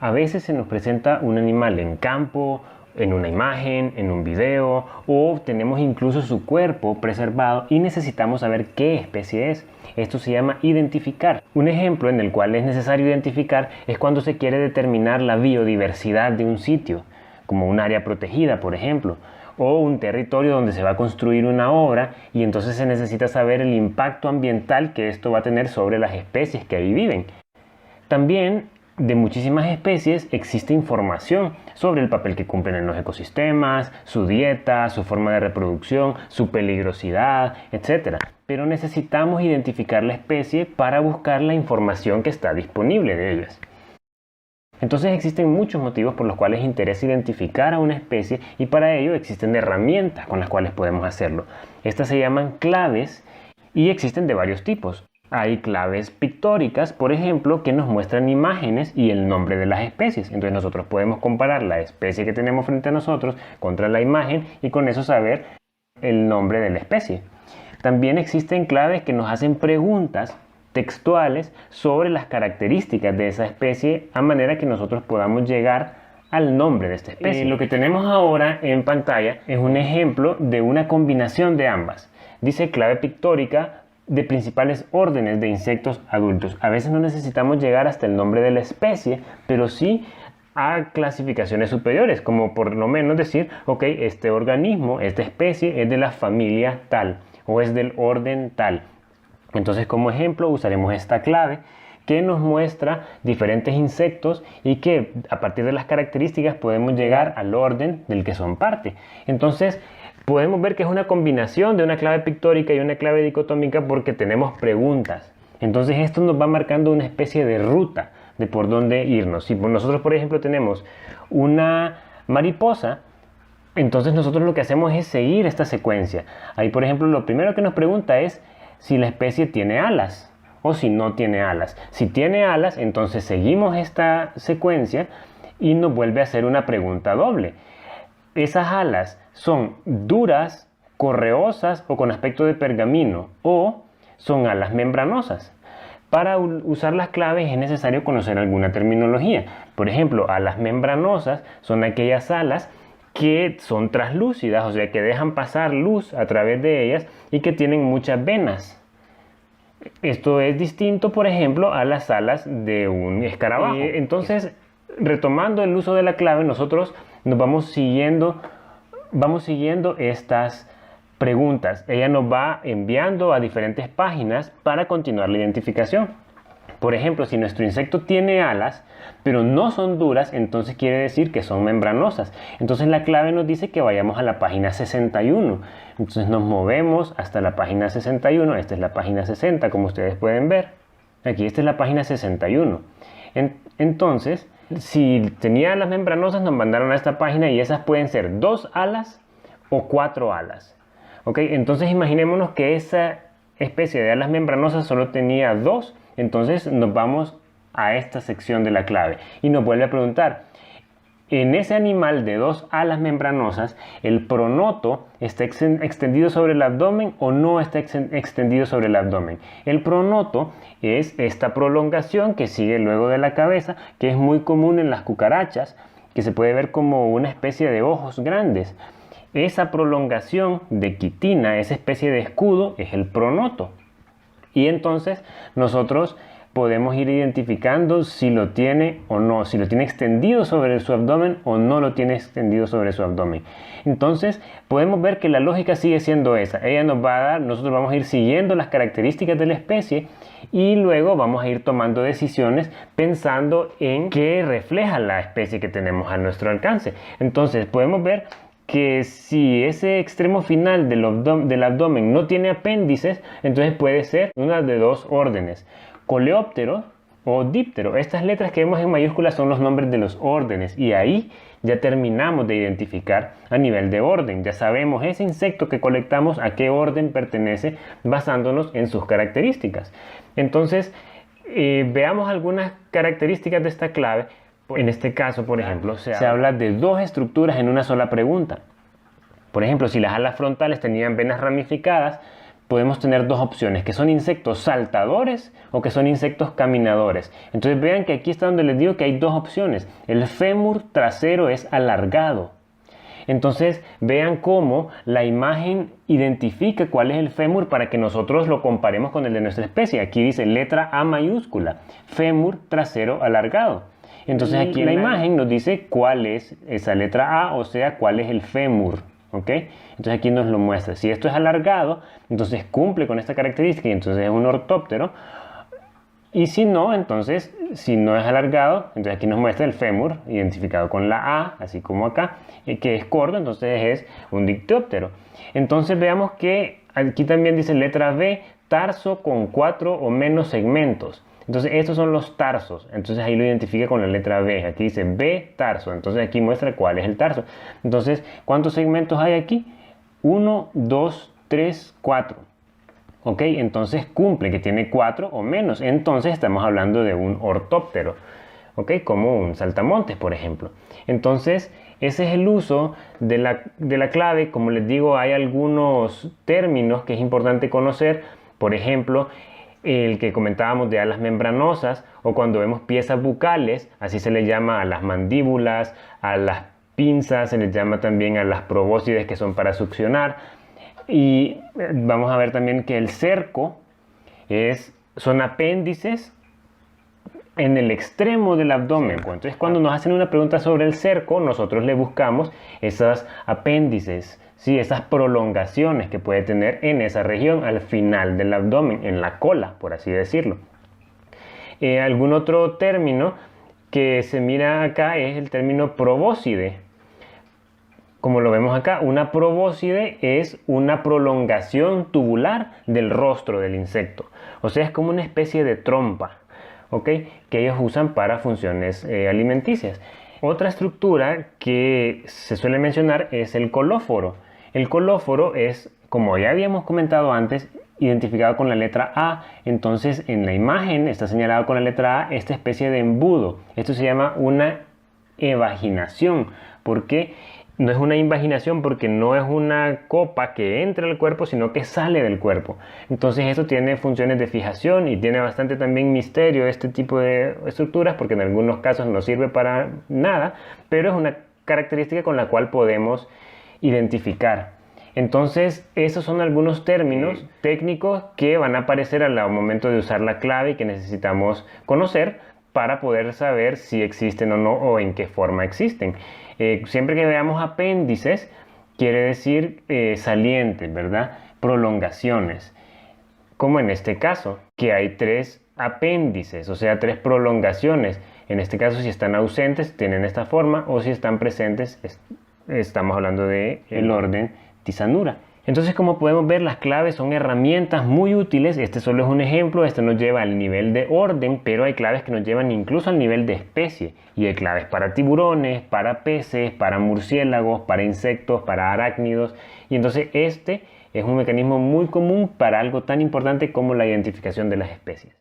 A veces se nos presenta un animal en campo, en una imagen, en un video, o tenemos incluso su cuerpo preservado y necesitamos saber qué especie es. Esto se llama identificar. Un ejemplo en el cual es necesario identificar es cuando se quiere determinar la biodiversidad de un sitio, como un área protegida, por ejemplo, o un territorio donde se va a construir una obra y entonces se necesita saber el impacto ambiental que esto va a tener sobre las especies que ahí viven. También de muchísimas especies existe información sobre el papel que cumplen en los ecosistemas, su dieta, su forma de reproducción, su peligrosidad, etc. Pero necesitamos identificar la especie para buscar la información que está disponible de ellas. Entonces existen muchos motivos por los cuales interesa identificar a una especie y para ello existen herramientas con las cuales podemos hacerlo. Estas se llaman claves y existen de varios tipos. Hay claves pictóricas, por ejemplo, que nos muestran imágenes y el nombre de las especies. Entonces nosotros podemos comparar la especie que tenemos frente a nosotros contra la imagen y con eso saber el nombre de la especie. También existen claves que nos hacen preguntas textuales sobre las características de esa especie a manera que nosotros podamos llegar al nombre de esta especie. Lo que tenemos ahora en pantalla es un ejemplo de una combinación de ambas. Dice clave pictórica de principales órdenes de insectos adultos. A veces no necesitamos llegar hasta el nombre de la especie, pero sí a clasificaciones superiores, como por lo menos decir, ok, este organismo, esta especie es de la familia tal o es del orden tal. Entonces, como ejemplo, usaremos esta clave que nos muestra diferentes insectos y que a partir de las características podemos llegar al orden del que son parte. Entonces, podemos ver que es una combinación de una clave pictórica y una clave dicotómica porque tenemos preguntas. Entonces, esto nos va marcando una especie de ruta de por dónde irnos. Si nosotros, por ejemplo, tenemos una mariposa, entonces nosotros lo que hacemos es seguir esta secuencia. Ahí, por ejemplo, lo primero que nos pregunta es si la especie tiene alas o si no tiene alas. Si tiene alas, entonces seguimos esta secuencia y nos vuelve a hacer una pregunta doble. ¿Esas alas son duras, correosas o con aspecto de pergamino o son alas membranosas? Para usar las claves es necesario conocer alguna terminología. Por ejemplo, alas membranosas son aquellas alas que son translúcidas, o sea que dejan pasar luz a través de ellas y que tienen muchas venas. Esto es distinto, por ejemplo, a las alas de un escarabajo. Entonces, retomando el uso de la clave, nosotros nos vamos siguiendo estas preguntas. Ella nos va enviando a diferentes páginas para continuar la identificación. Por ejemplo, si nuestro insecto tiene alas, pero no son duras, entonces quiere decir que son membranosas. Entonces la clave nos dice que vayamos a la página 61. Entonces nos movemos hasta la página 61. Esta es la página 60, como ustedes pueden ver. Aquí, esta es la página 61. Entonces, si tenía alas membranosas, nos mandaron a esta página y esas pueden ser 2 alas o 4 alas. ¿Ok? Entonces imaginémonos que esa especie de alas membranosas solo tenía 2. Entonces nos vamos a esta sección de la clave y nos vuelve a preguntar, en ese animal de 2 alas membranosas, ¿el pronoto está extendido sobre el abdomen o no está extendido sobre el abdomen? El pronoto es esta prolongación que sigue luego de la cabeza, que es muy común en las cucarachas, que se puede ver como una especie de ojos grandes. Esa prolongación de quitina, esa especie de escudo, es el pronoto. Y entonces nosotros podemos ir identificando si lo tiene o no, si lo tiene extendido sobre su abdomen o no lo tiene extendido sobre su abdomen. Entonces podemos ver que la lógica sigue siendo esa. Ella nos va a dar, nosotros vamos a ir siguiendo las características de la especie y luego vamos a ir tomando decisiones pensando en qué refleja la especie que tenemos a nuestro alcance. Entonces podemos ver que si ese extremo final del abdomen no tiene apéndices, entonces puede ser una de 2 órdenes, coleóptero o díptero. Estas letras que vemos en mayúsculas son los nombres de los órdenes y ahí ya terminamos de identificar a nivel de orden. Ya sabemos ese insecto que colectamos a qué orden pertenece basándonos en sus características. Entonces, veamos algunas características de esta clave. En este caso, por ejemplo, se habla de 2 estructuras en una sola pregunta. Por ejemplo, si las alas frontales tenían venas ramificadas, podemos tener dos opciones, que son insectos saltadores o que son insectos caminadores. Entonces vean que aquí está donde les digo que hay dos opciones. El fémur trasero es alargado. Entonces vean cómo la imagen identifica cuál es el fémur para que nosotros lo comparemos con el de nuestra especie. Aquí dice letra A mayúscula, fémur trasero alargado. Entonces aquí la imagen nos dice cuál es esa letra A, o sea, cuál es el fémur. ¿Ok? Entonces aquí nos lo muestra. Si esto es alargado, entonces cumple con esta característica y entonces es un ortóptero. Y si no, entonces, si no es alargado, entonces aquí nos muestra el fémur identificado con la A, así como acá, que es corto, entonces es un dicteóptero. Entonces veamos que aquí también dice letra B, tarso con 4 o menos segmentos. Entonces estos son los tarsos, entonces ahí lo identifica con la letra B, aquí dice B tarso, entonces aquí muestra cuál es el tarso. Entonces, ¿cuántos segmentos hay aquí? 1, 2, 3, 4. Ok, entonces cumple que tiene 4 o menos, entonces estamos hablando de un ortóptero, ok, como un saltamontes, por ejemplo. Entonces, ese es el uso de la clave. Como les digo, hay algunos términos que es importante conocer, por ejemplo, el que comentábamos de alas membranosas, o cuando vemos piezas bucales, así se le llama a las mandíbulas, a las pinzas, se les llama también a las probóscides, que son para succionar. Y vamos a ver también que el cerco son apéndices en el extremo del abdomen. Entonces, cuando nos hacen una pregunta sobre el cerco, nosotros le buscamos esas apéndices, ¿sí? Esas prolongaciones que puede tener en esa región, al final del abdomen, en la cola, por así decirlo. Algún otro término que se mira acá es el término probóscide. Como lo vemos acá, una probóscide es una prolongación tubular del rostro del insecto. O sea, es como una especie de trompa, ¿ok? Que ellos usan para funciones alimenticias. Otra estructura que se suele mencionar es el colóforo. El colóforo es, como ya habíamos comentado antes, identificado con la letra A. Entonces, en la imagen está señalado con la letra A esta especie de embudo. Esto se llama una evaginación. ¿Por qué? No es una invaginación porque no es una copa que entra al cuerpo, sino que sale del cuerpo. Entonces esto tiene funciones de fijación y tiene bastante también misterio este tipo de estructuras, porque en algunos casos no sirve para nada, pero es una característica con la cual podemos identificar. Entonces esos son algunos términos técnicos que van a aparecer al momento de usar la clave y que necesitamos conocer para poder saber si existen o no, o en qué forma existen. Siempre que veamos apéndices, quiere decir salientes, ¿verdad? Prolongaciones. Como en este caso, que hay 3 apéndices, o sea, 3 prolongaciones. En este caso, si están ausentes, tienen esta forma, o si están presentes, estamos hablando del orden Tisanura. Entonces, como podemos ver, las claves son herramientas muy útiles. Este solo es un ejemplo, este nos lleva al nivel de orden, pero hay claves que nos llevan incluso al nivel de especie. Y hay claves para tiburones, para peces, para murciélagos, para insectos, para arácnidos. Y entonces este es un mecanismo muy común para algo tan importante como la identificación de las especies.